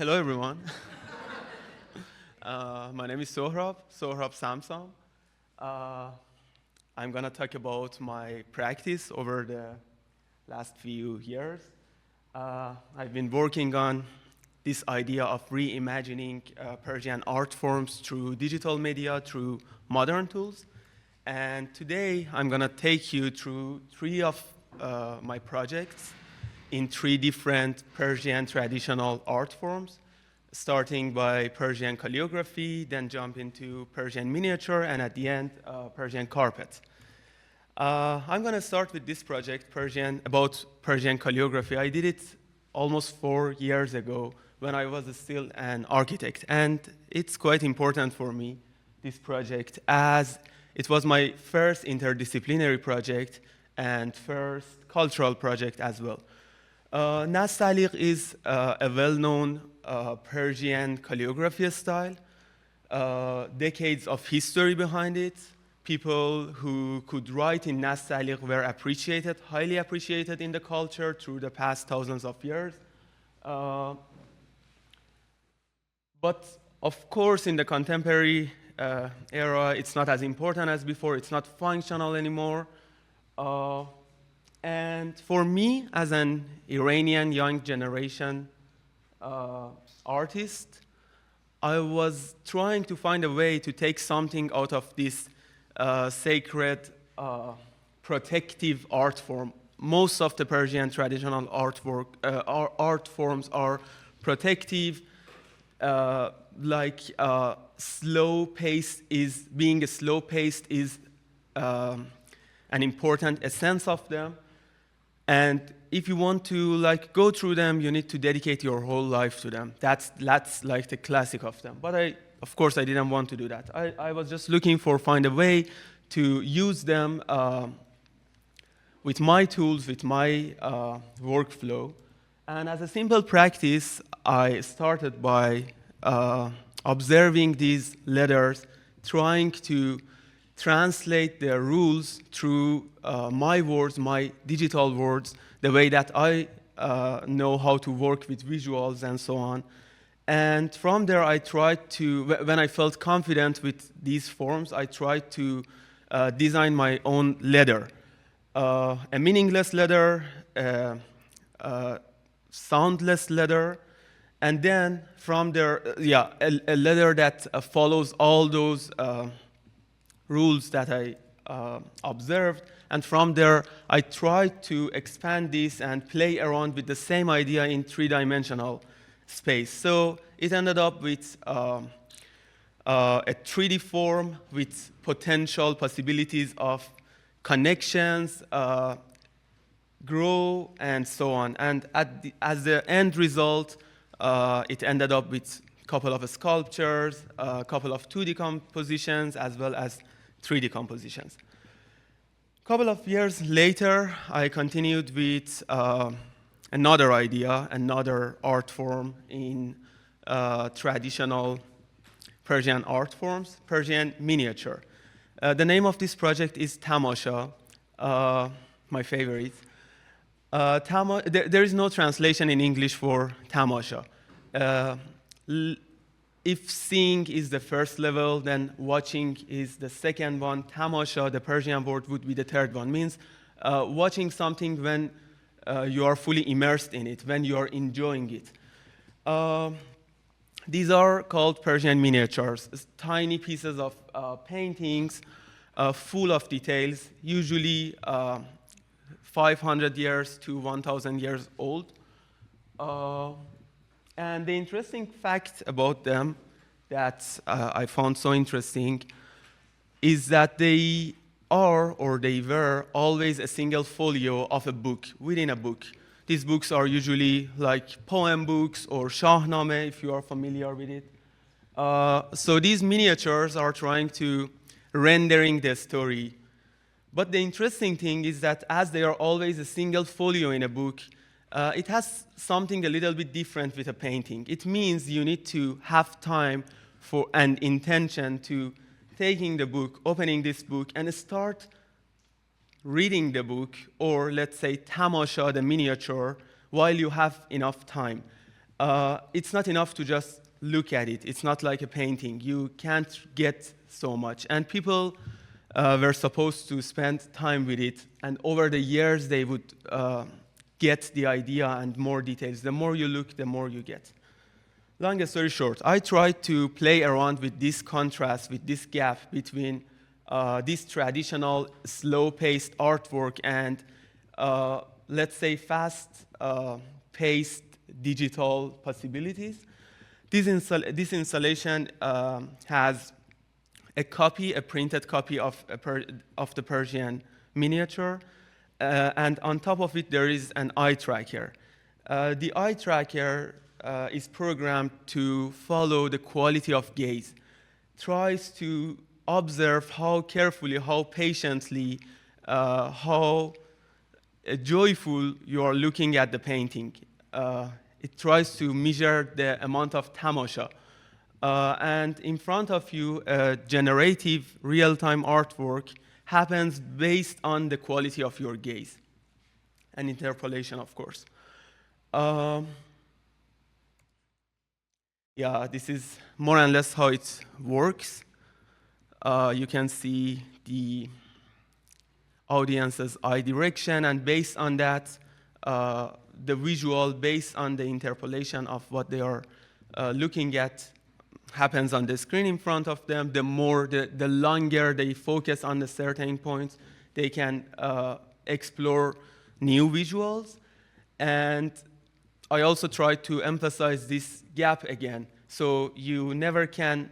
Hello, everyone. My name is Sohrab Samsam. Uh, I'm going to talk about my practice over the last few years. I've been working on this idea of reimagining Persian art forms through digital media, through modern tools. And today, I'm going to take you through three of my projects in three different Persian traditional art forms, starting by Persian calligraphy, then jump into Persian miniature, and at the end, Persian carpet. I'm going to start with this project, about Persian calligraphy. I did it almost 4 years ago when I was still an architect, and it's quite important for me, this project, as it was my first interdisciplinary project and first cultural project as well. Nastaliq is a well-known Persian calligraphy style, decades of history behind it. People who could write in Nastaliq were appreciated, highly appreciated in the culture through the past thousands of years. But of course, in the contemporary era, it's not as important as before. It's not functional anymore. And for me, as an Iranian young generation artist, I was trying to find a way to take something out of this sacred, protective art form. Most of the Persian traditional art forms are protective, being slow-paced is an important essence of them. And if you want to go through them, you need to dedicate your whole life to them. That's like the classic of them. But of course, I didn't want to do that. I was just looking find a way to use them with my tools, with my workflow. And as a simple practice, I started by observing these letters, trying to translate their rules through my words, my digital words, the way that I know how to work with visuals and so on. And from there, I tried to, when I felt confident with these forms, I tried to design my own letter. A meaningless letter, a soundless letter, and then from there, a letter that follows all those rules that I observed, and from there I tried to expand this and play around with the same idea in three-dimensional space. So it ended up with a 3D form with potential possibilities of connections, grow, and so on. And as the end result, it ended up with a couple of sculptures, a couple of 2D compositions, as well as 3D compositions. A couple of years later, I continued with another idea, another art form in traditional Persian art forms, Persian miniature. The name of this project is Tamasha, my favorite. There is no translation in English for Tamasha. If seeing is the first level, then watching is the second one. Tamasha, the Persian word, would be the third one. Means watching something when you are fully immersed in it, when you are enjoying it. These are called Persian miniatures, tiny pieces of paintings full of details, usually 500 years to 1,000 years old. And the interesting fact about them that I found so interesting is that they are, or they were, always a single folio of a book, within a book. These books are usually like poem books or Shahnameh, if you are familiar with it. So these miniatures are trying to rendering the story. But the interesting thing is that as they are always a single folio in a book, it has something a little bit different with a painting. It means you need to have time for and intention to taking the book, opening this book, and start reading the book, or let's say tamasha, the miniature, while you have enough time. It's not enough to just look at it. It's not like a painting. You can't get so much. And people were supposed to spend time with it, and over the years they would get the idea and more details. The more you look, the more you get. Long story short, I tried to play around with this contrast, with this gap between this traditional slow-paced artwork and, let's say, fast-paced digital possibilities. This installation has a printed copy of the Persian miniature, and on top of it there is an eye tracker. The eye tracker is programmed to follow the quality of gaze, tries to observe how carefully, how patiently, how joyful you are looking at the painting. It tries to measure the amount of tamasha. And in front of you, a generative real-time artwork happens based on the quality of your gaze and interpolation, of course. Yeah, this is more or less how it works. You can see the audience's eye direction, and based on that, the visual, based on the interpolation of what they are looking at, happens on the screen in front of them. The longer they focus on the certain points, they can explore new visuals. And I also try to emphasize this gap again. So you never can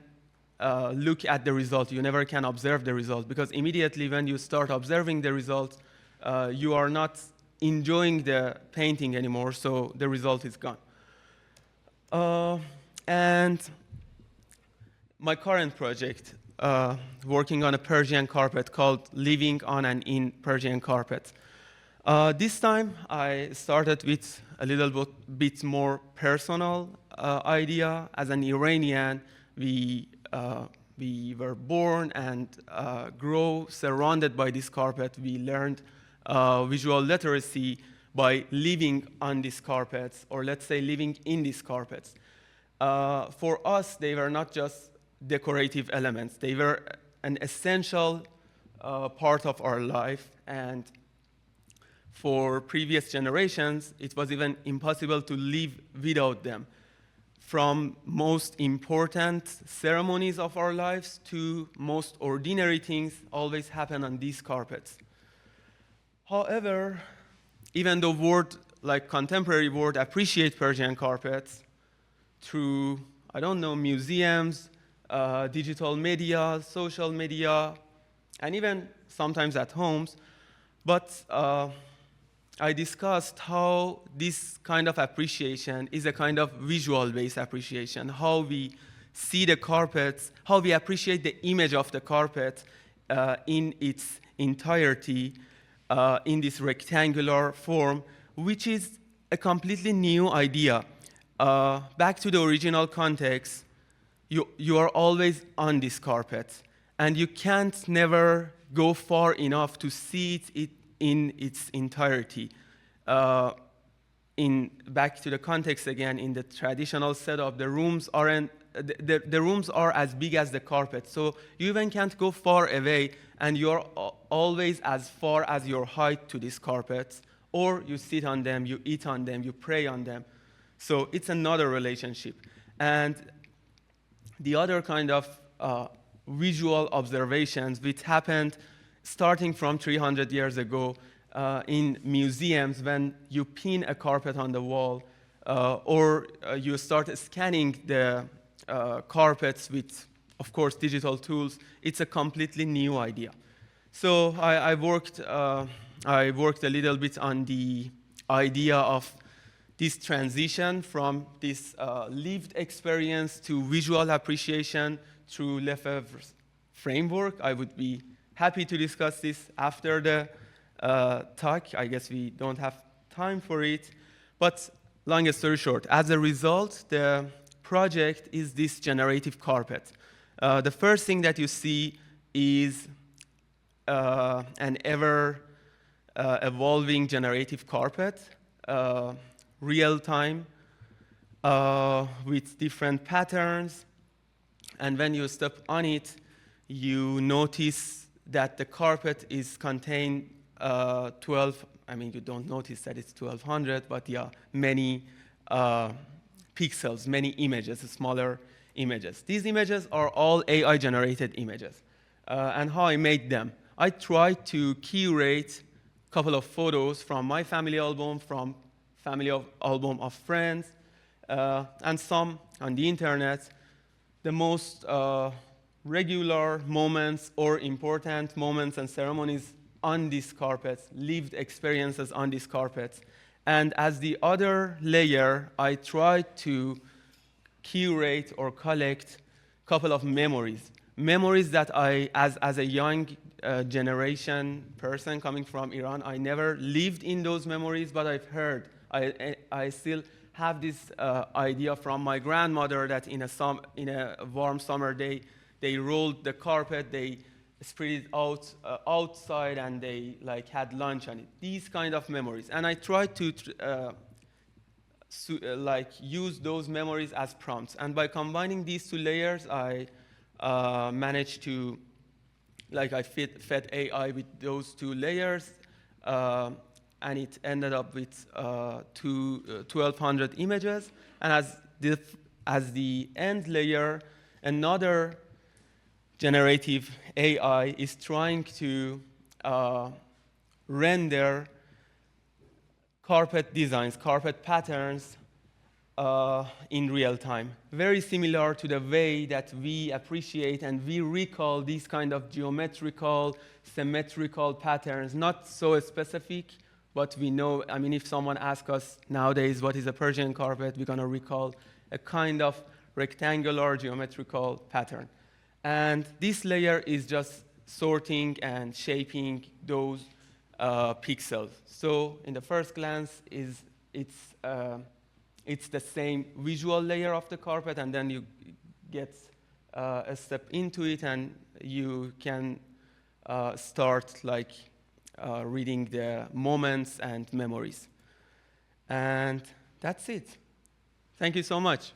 look at the result, you never can observe the result, because immediately when you start observing the result, you are not enjoying the painting anymore, so the result is gone. And my current project, working on a Persian carpet called Living on and in Persian Carpet. This time I started with a little bit more personal idea. As an Iranian, we were born and grow surrounded by this carpet. We learned visual literacy by living on these carpets, or let's say living in these carpets. For us, they were not just decorative elements. They were an essential part of our life, and for previous generations, it was even impossible to live without them. From most important ceremonies of our lives to most ordinary things always happen on these carpets. However, even though contemporary world appreciate Persian carpets through, I don't know, museums, digital media, social media, and even sometimes at homes, but I discussed how this kind of appreciation is a kind of visual-based appreciation, how we see the carpets, how we appreciate the image of the carpet in its entirety, in this rectangular form, which is a completely new idea. Back to the original context, you are always on this carpet, and you can't never go far enough to see it in its entirety. Back to the context again, in the traditional setup, the rooms are as big as the carpet, so you even can't go far away, and you're always as far as your height to these carpets, or you sit on them, you eat on them, you pray on them. So it's another relationship. And the other kind of visual observations which happened starting from 300 years ago in museums, when you pin a carpet on the wall, or you start scanning the carpets with, of course, digital tools. It's a completely new idea. So I worked a little bit on the idea of this transition from this lived experience to visual appreciation through Lefebvre's framework. I would be happy to discuss this after the talk. I guess we don't have time for it. But long story short, as a result, the project is this generative carpet. The first thing that you see is an ever evolving generative carpet, real time. with different patterns. And when you step on it, you notice that the carpet is contain 12, I mean, you don't notice that it's 1200, but yeah, many pixels, many images, smaller images. These images are all AI-generated images. And how I made them. I tried to curate a couple of photos from my family album, from album of friends, and some on the internet. The most regular moments or important moments and ceremonies on these carpets, lived experiences on these carpets. And as the other layer, I tried to curate or collect a couple of memories. Memories that I, as a young generation person coming from Iran, I never lived in those memories, but I've heard. I still have this idea from my grandmother that in a warm summer day, they rolled the carpet, they spread it out outside, and they like had lunch on it. These kind of memories, and I tried to like use those memories as prompts. And by combining these two layers, I managed to, like, I fed AI with those two layers. And it ended up with 1,200 images. And as the end layer, another generative AI is trying to render carpet designs, carpet patterns in real time. Very similar to the way that we appreciate and we recall these kind of geometrical, symmetrical patterns, not so specific, but we know, I mean, if someone asks us nowadays what is a Persian carpet, we're gonna recall a kind of rectangular geometrical pattern. And this layer is just sorting and shaping those pixels. So in the first glance, it's the same visual layer of the carpet, and then you get a step into it, and you can start like reading the moments and memories. And that's it. Thank you so much.